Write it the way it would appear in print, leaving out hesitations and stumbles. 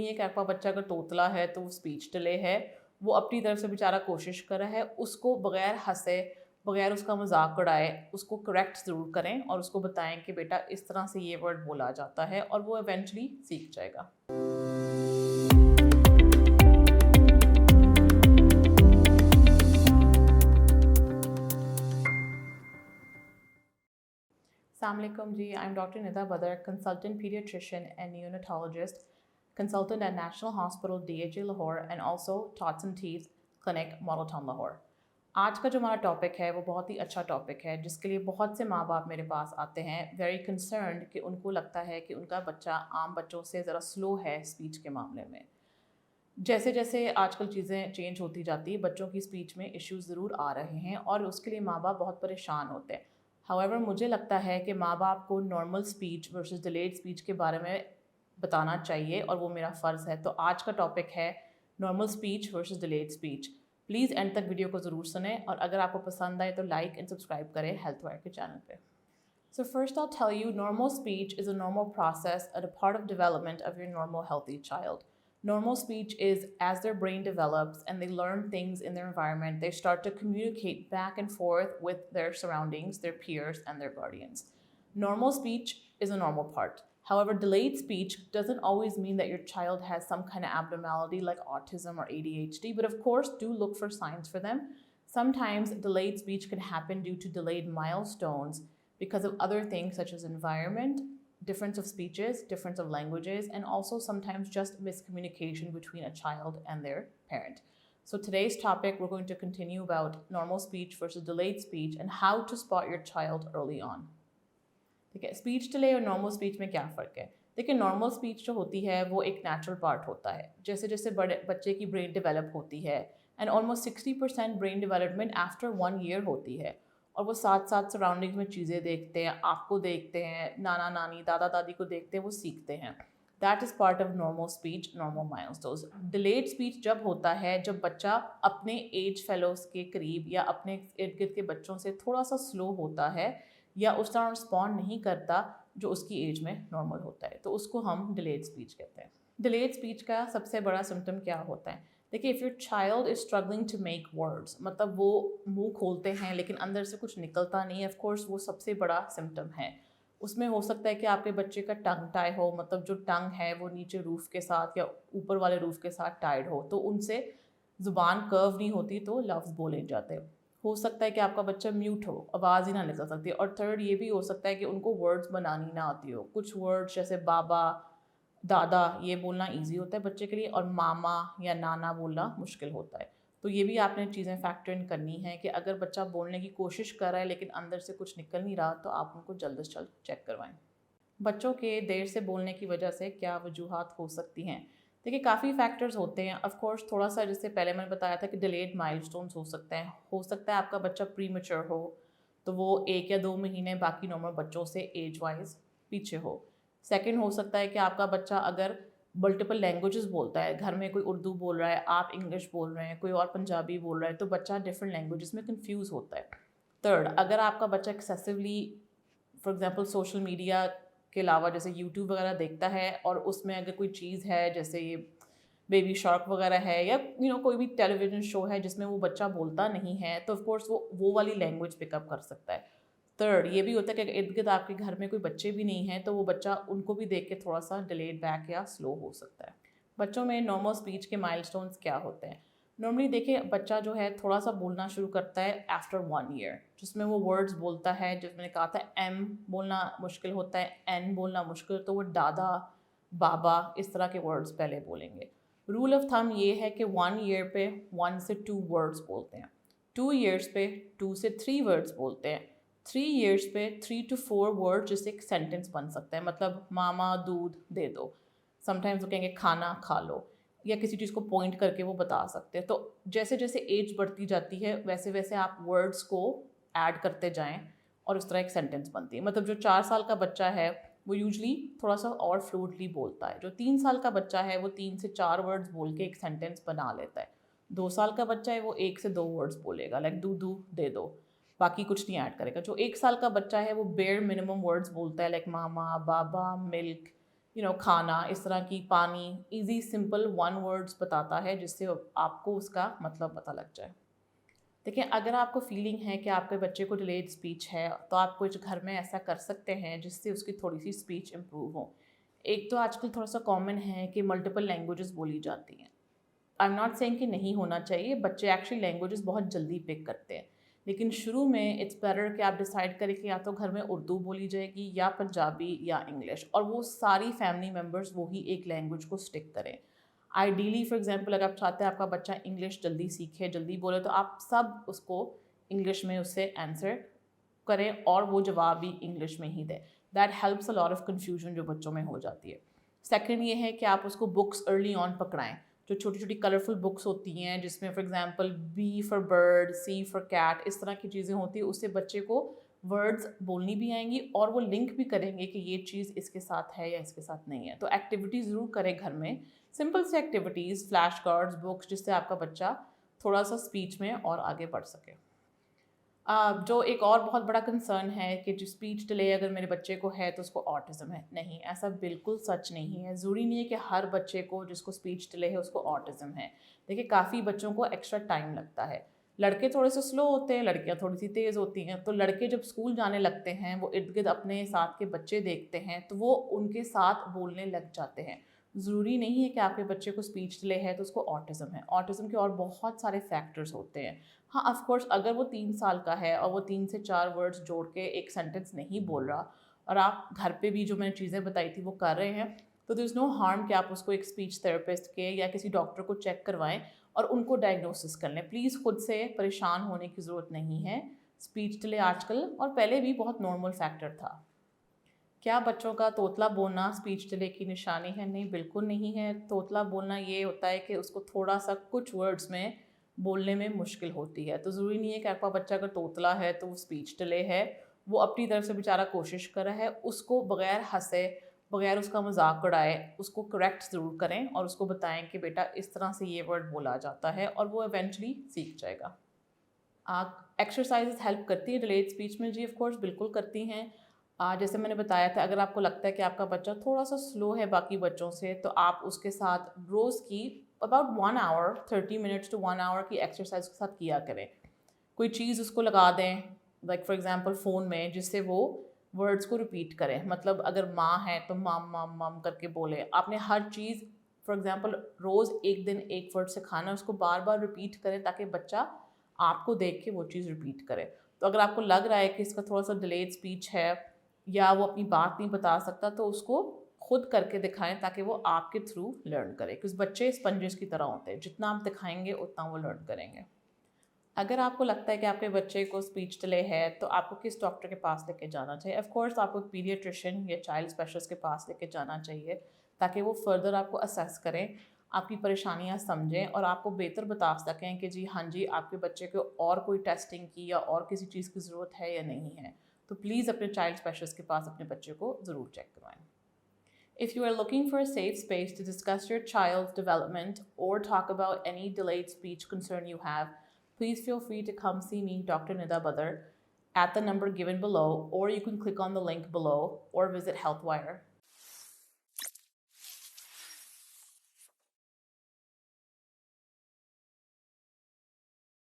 नहीं है कि आपका बच्चा अगर तोतला है तो वो स्पीच डिले है। वो अपनी तरफ से बेचारा कोशिश कर रहा है, उसको बगैर हंसे, बगैर उसका मजाक उड़ाए उसको करेक्ट ज़रूर करें और उसको बताएं कि बेटा इस तरह से ये वर्ड बोला जाता है, और वो इवेंचुअली सीख जाएगा। Assalamualaikum ji, I'm Dr. Nida Badar, consultant pediatrician and neonatologist, consultant at National Hospital DHA Lahore and also Tots and Teeth Clinic Model Town Lahore। आज का जो हमारा टॉपिक है वो बहुत ही अच्छा टॉपिक है, जिसके लिए बहुत से माँ बाप मेरे पास आते हैं वेरी कंसर्न्ड कि उनको लगता है कि उनका बच्चा आम बच्चों से ज़रा स्लो है स्पीच के मामले में। जैसे जैसे आजकल चीज़ें चेंज होती जाती है, बच्चों की स्पीच में इश्यूज ज़रूर आ रहे हैं और उसके लिए माँ बाप बहुत परेशान होते हैं। हाउएवर मुझे लगता है कि माँ बाप को normal speech versus delayed speech के बारे में बताना चाहिए और वो मेरा फ़र्ज़ है। तो आज का टॉपिक है normal speech versus delayed speech. Please and तक वीडियो को ज़रूर सुनें और अगर आपको पसंद आए तो लाइक एंड सब्सक्राइब करें हेल्थ वायर के चैनल पे। So first I'll tell you, normal speech is a normal process and a part of development of your normal healthy child. Normal speech is as their brain develops and they learn things in their environment, they start to communicate back and forth with their surroundings, their peers, and their guardians. Normal speech is a normal part. However, delayed speech doesn't always mean that your child has some kind of abnormality like autism or ADHD, but of course, do look for signs for them. Sometimes delayed speech can happen due to delayed milestones because of other things such as environment, difference of speeches, difference of languages, and also sometimes just miscommunication between a child and their parent. So today's topic, we're going to continue about normal speech versus delayed speech and how to spot your child early on. ठीक है, speech delay और normal speech में क्या फ़र्क है? देखिए, normal speech जो होती है वो एक नेचुरल पार्ट होता है। जैसे जैसे बड़े बच्चे की ब्रेन डेवलप होती है and almost 60% brain development after 1 year होती है, और वो साथ साथ सराउंडिंग्स में चीज़ें देखते हैं, आपको देखते हैं, नाना नानी दादा दादी को देखते हैं, वो सीखते हैं। That is part of normal speech, normal milestones. Delayed speech जब होता है जब बच्चा अपने एज फेलोज के करीब या अपने इर्द गिर्द के बच्चों से थोड़ा सा स्लो होता है या उस तरह रिस्पॉन्ड नहीं करता जो उसकी एज में नॉर्मल होता है, तो उसको हम डिलेड स्पीच कहते हैं। डिलेड स्पीच का सबसे बड़ा सिम्टम क्या होता है? देखिए, if your child is struggling to make words, मतलब वो मुंह खोलते हैं लेकिन अंदर से कुछ निकलता नहीं है, ऑफ कोर्स वो सबसे बड़ा सिम्टम है। उसमें हो सकता है कि आपके बच्चे का टंग टाई हो, मतलब जो टंग है वो नीचे रूफ के साथ या ऊपर वाले रूफ के साथ टाइड हो, तो उनसे ज़ुबान कर्व नहीं होती तो लफ्ज़ बोले जाते हैं। हो सकता है कि आपका बच्चा म्यूट हो, आवाज़ ही ना निकल सकती। और थर्ड ये भी हो सकता है कि उनको वर्ड्स बनानी ना आती हो। कुछ वर्ड्स जैसे बाबा, दादा ये बोलना ईजी होता है बच्चे के लिए, और मामा या नाना बोलना मुश्किल होता है। तो ये भी आपने चीज़ें फैक्टर इन करनी है कि अगर बच्चा बोलने की कोशिश कर रहा है लेकिन अंदर से कुछ निकल नहीं रहा, तो आप उनको जल्द से जल्द चेक करवाएं। बच्चों के देर से बोलने की वजह से क्या वजूहात हो सकती हैं? देखिए, काफ़ी फैक्टर्स होते हैं। ऑफ कोर्स थोड़ा सा जैसे पहले मैंने बताया था कि डिलेड माइलस्टोन्स हो सकते हैं। हो सकता है आपका बच्चा प्री मैच्योर हो, तो वो 1 या 2 महीने बाकी नॉर्मल बच्चों से एज वाइज पीछे हो। सेकंड, हो सकता है कि आपका बच्चा अगर मल्टीपल लैंग्वेजेस बोलता है, घर में कोई उर्दू बोल रहा है, आप इंग्लिश बोल रहे हैं, कोई और पंजाबी बोल रहा है, तो बच्चा डिफरेंट लैंग्वेजेस में कंफ्यूज होता है। थर्ड, अगर आपका बच्चा excessively for example social media के अलावा जैसे यूट्यूब वगैरह देखता है और उसमें अगर कोई चीज़ है जैसे ये बेबी शार्क वगैरह है या कोई भी टेलीविज़न शो है जिसमें वो बच्चा बोलता नहीं है, तो ऑफ कोर्स वो वाली लैंग्वेज पिकअप कर सकता है। थर्ड, ये भी होता है कि इर्द गिर्द आपके घर में कोई बच्चे भी नहीं हैं, तो वो बच्चा उनको भी देख के थोड़ा सा डिलेड बैक या स्लो हो सकता है। बच्चों में नॉर्मल स्पीच के माइलस्टोन्स क्या होते हैं? नॉर्मली देखिए, बच्चा जो है थोड़ा सा बोलना शुरू करता है आफ्टर 1 ईयर, जिसमें वो वर्ड्स बोलता है। जिसमें मैंने कहा था एम बोलना मुश्किल होता है, एन बोलना मुश्किल, तो वो दादा, बाबा इस तरह के वर्ड्स पहले बोलेंगे। रूल ऑफ थंब ये है कि 1 ईयर पे 1 से 2 वर्ड्स बोलते हैं, 2 ईयर्स पे 2 से 3 वर्ड्स बोलते हैं, 3 ईयर्स पे 3 to 4 वर्ड जिससे एक सेंटेंस बन सकता है। मतलब मामा दूध दे दो, समटाइम्स वो कहेंगे खाना खा लो, या किसी चीज़ को पॉइंट करके वो बता सकते हैं। तो जैसे जैसे एज बढ़ती जाती है वैसे वैसे आप वर्ड्स को ऐड करते जाएं और उस तरह एक सेंटेंस बनती है। मतलब जो 4 साल का बच्चा है वो यूजली थोड़ा सा और फ्लूइडली बोलता है। जो 3 साल का बच्चा है वो 3 से 4 वर्ड्स बोल के एक सेंटेंस बना लेता है। 2 साल का बच्चा है वो 1 से 2 वर्ड्स बोलेगा, लाइक दूधू दे दो, बाकी कुछ नहीं ऐड करेगा। जो 1 साल का बच्चा है वो बेयर मिनिमम वर्ड्स बोलता है, लाइक मामा, बाबा, मिल्क, खाना, इस तरह की, पानी, ईजी सिंपल वन वर्ड्स बताता है जिससे आपको उसका मतलब पता लग जाए। देखिए, अगर आपको फीलिंग है कि आपके बच्चे को डिलेड स्पीच है तो आप कुछ घर में ऐसा कर सकते हैं जिससे उसकी थोड़ी सी स्पीच इम्प्रूव हो। एक तो आजकल थोड़ा सा कॉमन है कि मल्टीपल लैंग्वेजेस बोली जाती हैं। आई एम नॉट सेइंग कि नहीं होना चाहिए, बच्चे एक्चुअली लैंग्वेजेस बहुत जल्दी पिक करते हैं, लेकिन शुरू में इट्स बेटर कि आप डिसाइड करें कि या तो घर में उर्दू बोली जाएगी या पंजाबी या इंग्लिश, और वो सारी फैमिली मेम्बर्स वही एक लैंग्वेज को स्टिक करें। आइडियली फॉर एग्जांपल अगर आप चाहते हैं आपका बच्चा इंग्लिश जल्दी सीखे, जल्दी बोले, तो आप सब उसको इंग्लिश में उससे आंसर करें और वो जवाब भी इंग्लिश में ही दें। That helps a lot of confusion जो बच्चों में हो जाती है। सेकेंड ये है कि आप उसको बुक्स अर्ली ऑन पकड़ाएं, जो छोटी छोटी कलरफुल बुक्स होती हैं जिसमें for example B for bird, C for cat, इस तरह की चीज़ें होती हैं। उससे बच्चे को वर्ड्स बोलनी भी आएंगी और वो लिंक भी करेंगे कि ये चीज़ इसके साथ है या इसके साथ नहीं है। तो एक्टिविटी ज़रूर करें घर में, सिंपल से एक्टिविटीज़, फ्लैश कार्ड्स, बुक्स, जिससे आपका बच्चा थोड़ा सा स्पीच में और आगे बढ़ सके। जो एक और बहुत बड़ा कंसर्न है कि जो स्पीच डिले अगर मेरे बच्चे को है तो उसको ऑटिज़म है। नहीं, ऐसा बिल्कुल सच नहीं है। ज़रूरी नहीं है कि हर बच्चे को जिसको स्पीच डिले है उसको ऑटिज़म है। देखिए, काफ़ी बच्चों को एक्स्ट्रा टाइम लगता है। लड़के थोड़े से स्लो होते हैं, लड़कियाँ थोड़ी सी तेज़ होती हैं। तो लड़के जब स्कूल जाने लगते हैं, वो इर्द गिर्द अपने साथ के बच्चे देखते हैं तो वो उनके साथ बोलने लग जाते हैं। ज़रूरी नहीं है कि आपके बच्चे को स्पीच डिले है तो उसको ऑटिज़म है। ऑटिज़म के और बहुत सारे फैक्टर्स होते हैं। हाँ, ऑफ कोर्स अगर वो 3 साल का है और वो 3 से 4 वर्ड्स जोड़ के एक सेंटेंस नहीं बोल रहा और आप घर पे भी जो मैंने चीज़ें बताई थी वो कर रहे हैं, तो देयर इज़ नो हार्म कि आप उसको एक स्पीच थेरेपिस्ट के या किसी डॉक्टर को चेक करवाएं और उनको डायग्नोसिस कर लें। प्लीज़ खुद से परेशान होने की ज़रूरत नहीं है। स्पीच डिले आजकल और पहले भी बहुत नॉर्मल फैक्टर था। क्या बच्चों का तोतला बोलना स्पीच डिले की निशानी है? नहीं, बिल्कुल नहीं है। तोतला बोलना ये होता है कि उसको थोड़ा-सा कुछ वर्ड्स में बोलने में मुश्किल होती है। तो ज़रूरी नहीं है कि आपका बच्चा अगर तोतला है तो वो स्पीच डिले है। वो अपनी तरफ से बेचारा कोशिश कर रहा है। उसको बगैर हँसे, बगैर उसका मज़ाक उड़ाए, उसको करेक्ट ज़रूर करें और उसको बताएँ कि बेटा इस तरह से ये वर्ड बोला जाता है, और वो इवेंचुअली सीख जाएगा। एक्सरसाइजेज हेल्प करती है डिलेड स्पीच में? जी ऑफ कोर्स बिल्कुल करती हैं। जैसे मैंने बताया था, अगर आपको लगता है कि आपका बच्चा थोड़ा सा स्लो है बाकी बच्चों से, तो आप उसके साथ रोज़ की about 1 hour, 30 minutes to 1 hour की एक्सरसाइज के साथ किया करें। कोई चीज़ उसको लगा दें, लाइक फॉर एग्जांपल फ़ोन में, जिससे वो वर्ड्स को रिपीट करें। मतलब अगर माँ है तो मम मम मम करके बोले। आपने हर चीज़ फॉर एग्जांपल रोज़ एक दिन एक वर्ड सिखाना, उसको बार बार रिपीट करें ताकि बच्चा आपको देख के वो चीज़ रिपीट करे। तो अगर आपको लग रहा है कि इसका थोड़ा सा डिलेड स्पीच है या वो अपनी बात नहीं बता सकता, तो उसको खुद करके दिखाएं ताकि वो आपके थ्रू लर्न करे, क्योंकि बच्चे स्पंजेस की तरह होते हैं, जितना आप दिखाएंगे उतना वो लर्न करेंगे। अगर आपको लगता है कि आपके बच्चे को स्पीच डिले है तो आपको किस डॉक्टर के पास लेके जाना चाहिए? ऑफ कोर्स आपको पीडियाट्रिशियन या चाइल्ड स्पेशलिस्ट के पास लेके जाना चाहिए ताकि वो फर्दर आपको असेस करें, आपकी परेशानियां समझें और आपको बेहतर बता सकें कि जी हाँ जी, आपके बच्चे को और कोई टेस्टिंग की या और किसी चीज़ की ज़रूरत है या नहीं है। तो प्लीज़ अपने चाइल्ड स्पेशलिस्ट के पास अपने बच्चे को ज़रूर चेक करवाएं। If you are looking for a safe space to discuss your child's development or talk about any delayed speech concern you have, please feel free to come see me, Dr. Nida Badr, at the number given below, or you can click on the link below or visit HealthWire.